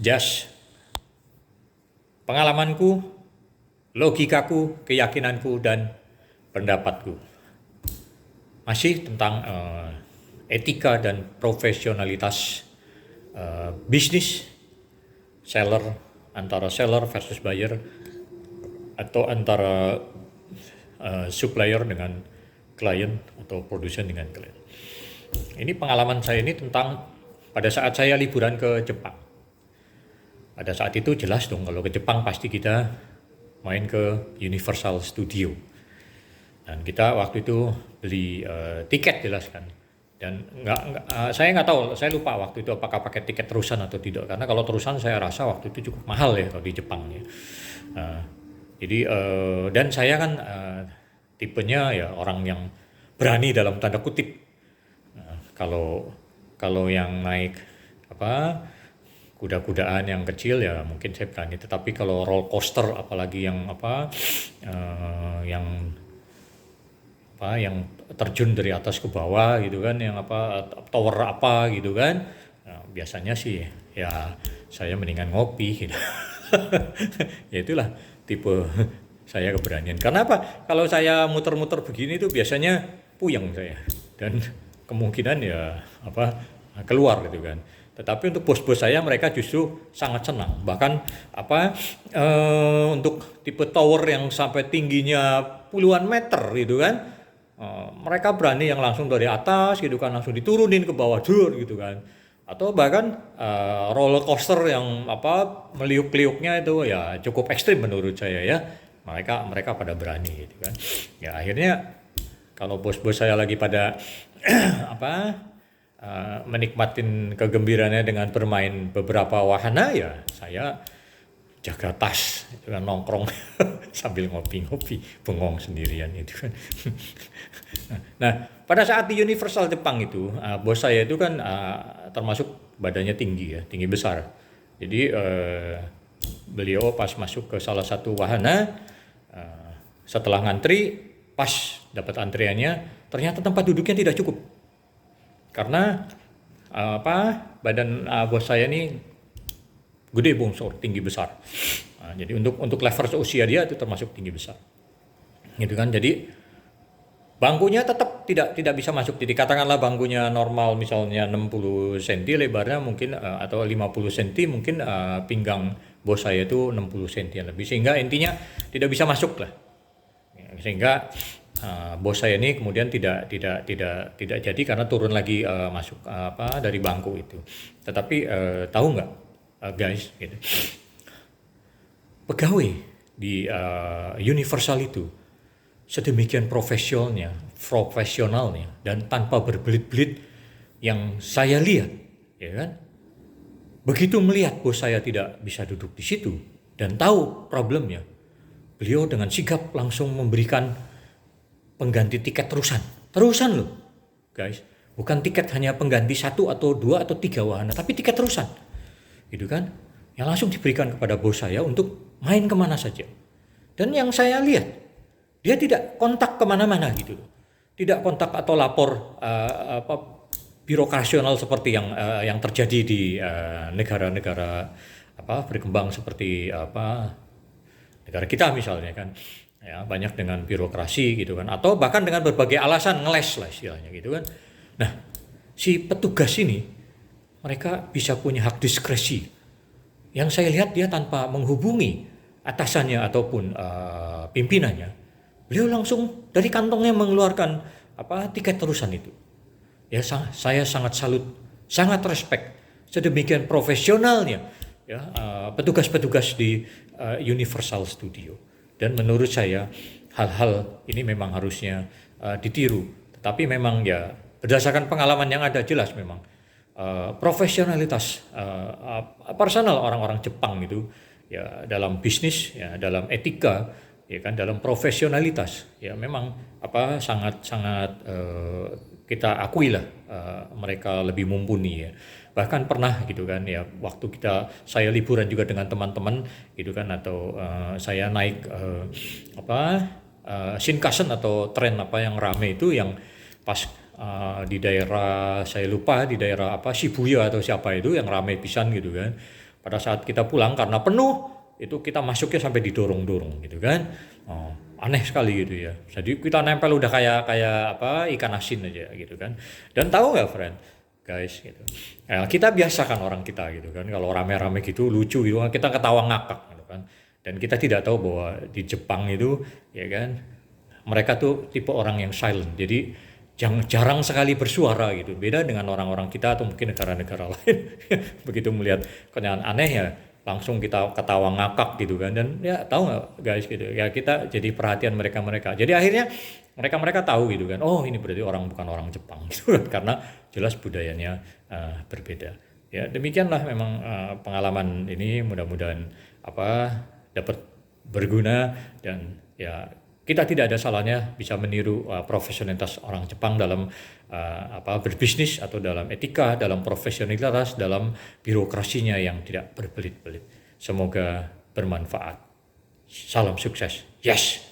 Just pengalamanku, logikaku, keyakinanku, dan pendapatku. Masih tentang etika dan profesionalitas bisnis, antara seller versus buyer, atau antara supplier dengan klien atau produsen dengan klien. Ini pengalaman saya ini tentang pada saat saya liburan ke Jepang. Pada saat itu jelas dong, kalau ke Jepang pasti kita main ke Universal Studio. Dan kita waktu itu beli tiket jelas kan. Dan saya nggak tahu, saya lupa waktu itu apakah pakai tiket terusan atau tidak. Karena kalau terusan saya rasa waktu itu cukup mahal ya kalau di Jepang ya. Jadi dan saya kan tipenya ya orang yang berani dalam tanda kutip. Kalau yang naik kuda-kudaan yang kecil ya mungkin saya berani, tetapi kalau roller coaster apalagi yang yang terjun dari atas ke bawah gitu kan, yang tower gitu kan, nah, biasanya sih ya saya mendingan ngopi gitu. Ya itulah tipe saya keberanian. Karena apa? Kalau saya muter-muter begini itu biasanya puyeng saya dan kemungkinan ya keluar gitu kan. Tetapi untuk bos-bos saya mereka justru sangat senang. Bahkan untuk tipe tower yang sampai tingginya puluhan meter gitu kan, mereka berani yang langsung dari atas gitu kan, langsung diturunin ke bawah gitu kan. Atau bahkan roller coaster yang meliuk-liuknya itu ya cukup ekstrim menurut saya ya. Mereka pada berani gitu kan. Ya akhirnya kalau bos-bos saya lagi pada menikmatin kegembiraannya dengan bermain beberapa wahana, ya saya jaga tas itu kan, nongkrong sambil ngopi-ngopi bengong sendirian itu kan. Nah pada saat di Universal Jepang itu bos saya itu kan termasuk badannya tinggi besar. Jadi beliau pas masuk ke salah satu wahana, setelah ngantri, pas dapat antriannya ternyata tempat duduknya tidak cukup. Karena badan bos saya ini gede bongsor, tinggi besar. Jadi untuk level usia dia itu termasuk tinggi besar. Gitu kan. Jadi bangkunya tetap tidak bisa masuk. Jadi katakanlah bangkunya normal misalnya 60 cm lebarnya mungkin atau 50 cm mungkin, pinggang bos saya itu 60 cm lebih, sehingga intinya tidak bisa masuk lah. Sehingga bos saya ini kemudian tidak jadi karena turun lagi masuk dari bangku itu. Tetapi tahu nggak guys, gitu, pegawai di Universal itu sedemikian profesionalnya dan tanpa berbelit-belit yang saya lihat, ya kan? Begitu melihat bos saya tidak bisa duduk di situ dan tahu problemnya, beliau dengan sigap langsung memberikan pengganti tiket terusan loh guys, bukan tiket hanya pengganti 1 atau 2 atau 3 wahana, tapi tiket terusan gitu kan, yang langsung diberikan kepada bos saya untuk main kemana saja. Dan yang saya lihat, dia tidak kontak kemana-mana gitu, tidak kontak atau lapor birokrasional seperti yang terjadi di negara-negara berkembang seperti negara kita misalnya kan. Ya, banyak dengan birokrasi gitu kan, atau bahkan dengan berbagai alasan ngeles lah istilahnya gitu kan. Nah, si petugas ini mereka bisa punya hak diskresi. Yang saya lihat dia tanpa menghubungi atasannya ataupun pimpinannya, beliau langsung dari kantongnya mengeluarkan tiket terusan itu. Ya saya sangat salut, sangat respect sedemikian profesionalnya ya petugas-petugas di Universal Studio. Dan menurut saya hal-hal ini memang harusnya ditiru. Tetapi memang ya berdasarkan pengalaman yang ada jelas memang profesionalitas personal orang-orang Jepang itu ya dalam bisnis, ya dalam etika, ya kan, dalam profesionalitas ya memang sangat kita akui lah mereka lebih mumpuni ya. Bahkan pernah gitu kan ya, waktu saya liburan juga dengan teman-teman gitu kan, atau saya naik Shinkansen atau tren yang rame itu, yang pas di daerah saya lupa di daerah Shibuya atau siapa itu yang rame pisan gitu kan. pada saat kita pulang karena penuh itu kita masuknya sampai didorong-dorong gitu kan. Oh, aneh sekali gitu ya. Jadi kita nempel udah kayak kayak apa ikan asin aja gitu kan. Dan tahu nggak friend, guys gitu. Kita biasakan orang kita gitu kan. Kalau rame-rame gitu lucu gitu kan kita ketawa ngakak gitu kan. Dan kita tidak tahu bahwa di Jepang itu ya kan mereka tuh tipe orang yang silent. Jadi jarang sekali bersuara gitu. Beda dengan orang-orang kita atau mungkin negara-negara lain. Begitu melihat kenyataan aneh ya langsung kita ketawa ngakak gitu kan. Dan ya tahu nggak guys gitu ya kita jadi perhatian mereka-mereka. Jadi akhirnya mereka-mereka tahu gitu kan. Oh ini berarti bukan orang Jepang gitu kan. Karena jelas budayanya berbeda. Ya demikianlah memang pengalaman ini mudah-mudahan dapat berguna dan ya kita tidak ada salahnya bisa meniru profesionalitas orang Jepang dalam berbisnis atau dalam etika, dalam profesionalitas, dalam birokrasinya yang tidak berbelit-belit. Semoga bermanfaat. Salam sukses. Yes.